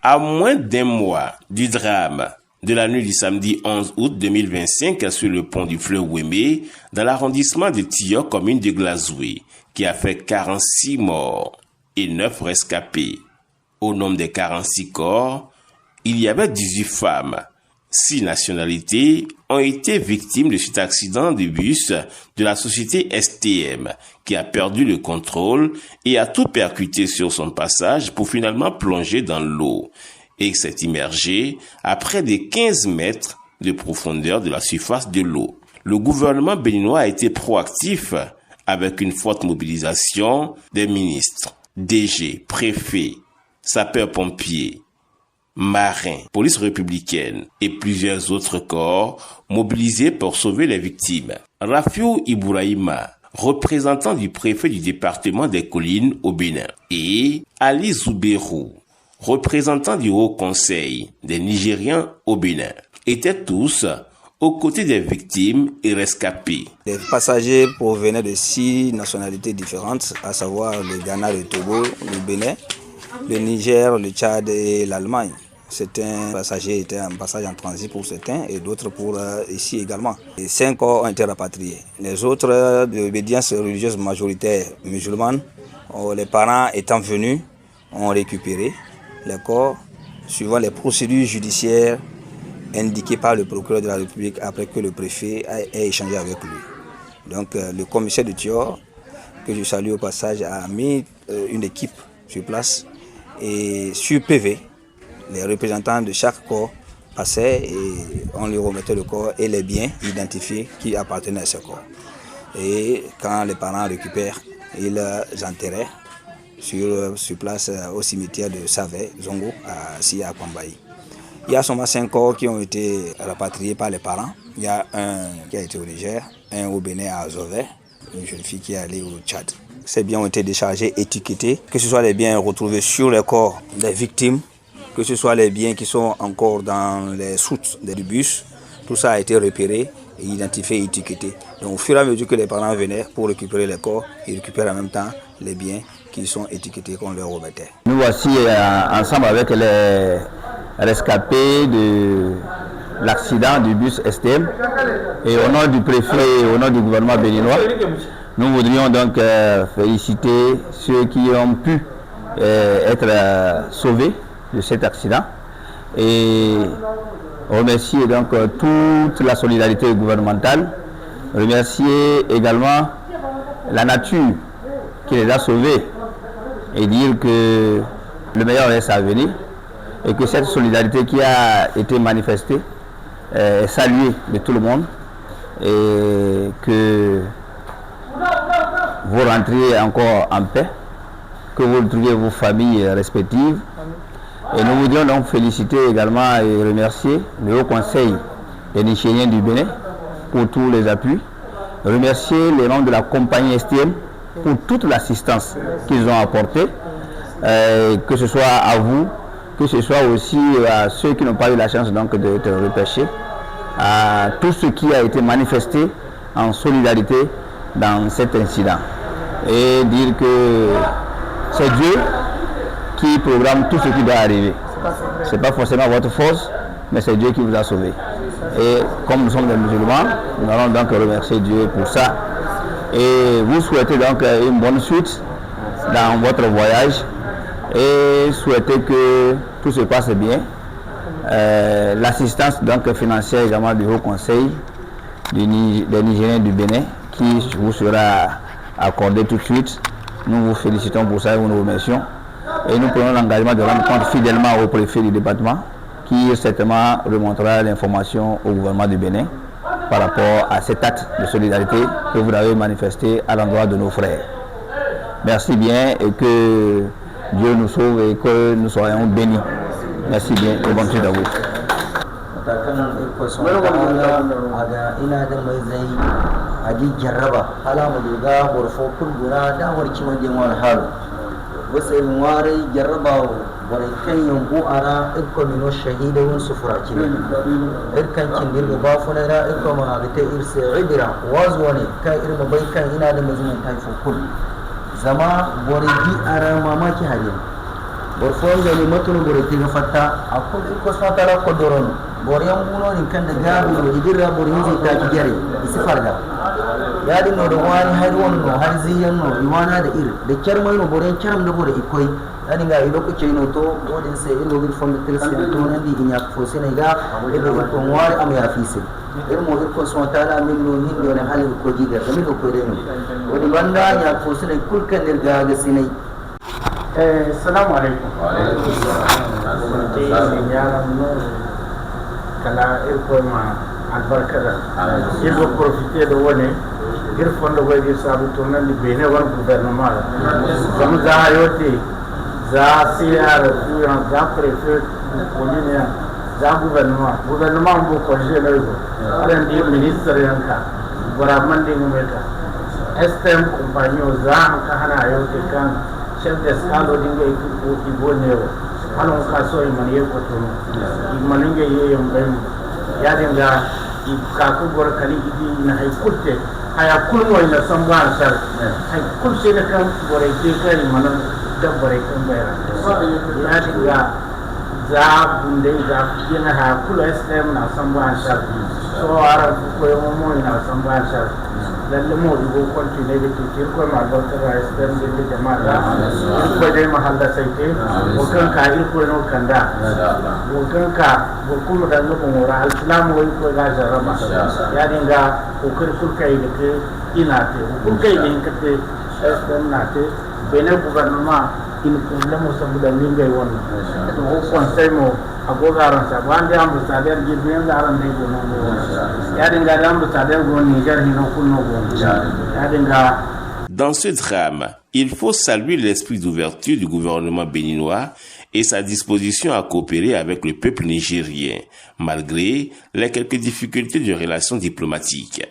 À moins d'un mois du drame de la nuit du samedi 11 août 2025 sur le pont du fleuve Wémé, dans l'arrondissement de Tillot, commune de Glazoué, qui a fait 46 morts et 9 rescapés. Au nombre des 46 corps, il y avait 18 femmes. 6 nationalités ont été victimes de cet accident de bus de la société STM qui a perdu le contrôle et a tout percuté sur son passage pour finalement plonger dans l'eau et s'est immergé à près de 15 mètres de profondeur de la surface de l'eau. Le gouvernement béninois a été proactif avec une forte mobilisation des ministres, DG, préfets, sapeurs-pompiers, marins, police républicaine et plusieurs autres corps mobilisés pour sauver les victimes. Rafiou Ibouraïma, représentant du préfet du département des collines au Bénin, et Ali Zouberou, représentant du Haut Conseil des Nigériens au Bénin, étaient tous aux côtés des victimes et rescapés. Les passagers provenaient de 6 nationalités différentes, à savoir le Ghana, le Togo, le Bénin, le Niger, le Tchad et l'Allemagne. Certains passagers étaient en passage en transit pour certains et d'autres pour ici également. Et 5 corps ont été rapatriés. Les autres d'obédience religieuse majoritaire musulmane, les parents étant venus, ont récupéré les corps suivant les procédures judiciaires indiquées par le procureur de la République après que le préfet ait échangé avec lui. Donc le commissaire de Tillot, que je salue au passage, a mis une équipe sur place et sur PV, les représentants de chaque corps passaient et on lui remettait le corps et les biens identifiés qui appartenaient à ce corps. Et quand les parents récupèrent, ils les enterraient sur place au cimetière de Savé, Zongo, à Kwambaï. Il y a seulement 5 corps qui ont été rapatriés par les parents. Il y a un qui a été au Niger, un au Bénin à Azové, une jeune fille qui est allée au Tchad. Ces biens ont été déchargés, étiquetés, que ce soit les biens retrouvés sur les corps des victimes, que ce soit les biens qui sont encore dans les soutes du bus, tout ça a été repéré, identifié et étiqueté. Donc au fur et à mesure que les parents venaient pour récupérer les corps, ils récupèrent en même temps les biens qui sont étiquetés qu'on leur remettait. Nous voici ensemble avec les rescapés de l'accident du bus STM et au nom du préfet et au nom du gouvernement béninois, nous voudrions donc féliciter ceux qui ont pu être sauvés de cet accident et remercier donc toute la solidarité gouvernementale, remercier également la nature qui les a sauvés et dire que le meilleur reste à venir et que cette solidarité qui a été manifestée est saluée de tout le monde et que vous rentrez encore en paix, que vous retrouvez vos familles respectives. Et nous voudrions donc féliciter également et remercier le Haut Conseil des Nigériens du Bénin pour tous les appuis, remercier les membres de la compagnie STM pour toute l'assistance qu'ils ont apportée, que ce soit à vous, que ce soit aussi à ceux qui n'ont pas eu la chance donc d'être repêchés, à tout ce qui a été manifesté en solidarité dans cet incident. Et dire que c'est Dieu qui programme tout ce qui doit arriver. Ce n'est pas forcément votre force, mais c'est Dieu qui vous a sauvé. Et comme nous sommes des musulmans, nous allons donc remercier Dieu pour ça. Et vous souhaitez donc une bonne suite dans votre voyage et souhaitez que tout se passe bien. L'assistance donc financière également du Haut Conseil des Nigériens du Bénin qui vous sera accordée tout de suite. Nous vous félicitons pour ça et nous nous remercions. Et nous prenons l'engagement de rendre compte fidèlement au préfet du département qui certainement remontera l'information au gouvernement du Bénin par rapport à cet acte de solidarité que vous avez manifesté à l'endroit de nos frères. Merci bien et que Dieu nous sauve et que nous soyons bénis. Merci bien et bonne suite à vous. وسيم واري جربوا ولكن ينبو أرى إلكم من الشهيد ونسفراكين إلكن كندير إضافنا لا إلكم هذا إرس عبرة وازوني كائر مبيكا إلى المزمن تايف كل زما وريدي أرى ماما كهدين borfonga ni matuno borete ga fatta akko ko swatala ko dorono boryan buno ni kan da gabi no idirra borin zai ta gare isi farga ya dinno da wani har wonno har ziyan no iwana da ir da kermai no borin keram da bore ikoi yani ga ido ko ceyno to wodin se ido gir fonde telsi to nandi inya ko senega ido ko wari am ya fise irmo ko swatala min no hindo ne halin ko jiga min ko reno wodi banda ya ko senai kulkan der ga sinai Assalamu alaikum. Kala irko ma albarkada. Irko profiter da wani irfon da wai sabu to nan bene war gouvernement. Zamu za hayote za siyar tuyan za prefet wani za gouvernement bu ko je na yo. Aran di minister yanka. Bara mande ngumeta. STM compagnie za ka hana hayote kan chef d'escale dinga iboneo halon kaso imani ko to imaninga yeyem bayim ya dinga ka ko gor kali idi na hay kulte haya kulmo ina samba sar hay kulse da kan gore ke kai manan dabbare kan bayra ya dinga za bunde za yana ha kula islam na samba sar so ara ko mo ina samba sar lalle mo ibo continue da ke ko ma doktor islam da jama'a ko dai mahalla sai ke ko kan ka ko no kanda ko kan ka ko kuma da no mo ra islam wai ko ga jaraba ya dinga ko kur kai da ke ina te ko kai din ka te islam na te bene gouvernement in problem mo saboda min gai wannan to ko conseil mo agogaran sa bande ambassadeur ji bien daran ne go no ya dinga da ambassadeur go Niger ni no kunno go ya dinga. Dans ce drame, il faut saluer l'esprit d'ouverture du gouvernement béninois et sa disposition à coopérer avec le peuple nigérien, malgré les quelques difficultés de relations diplomatiques.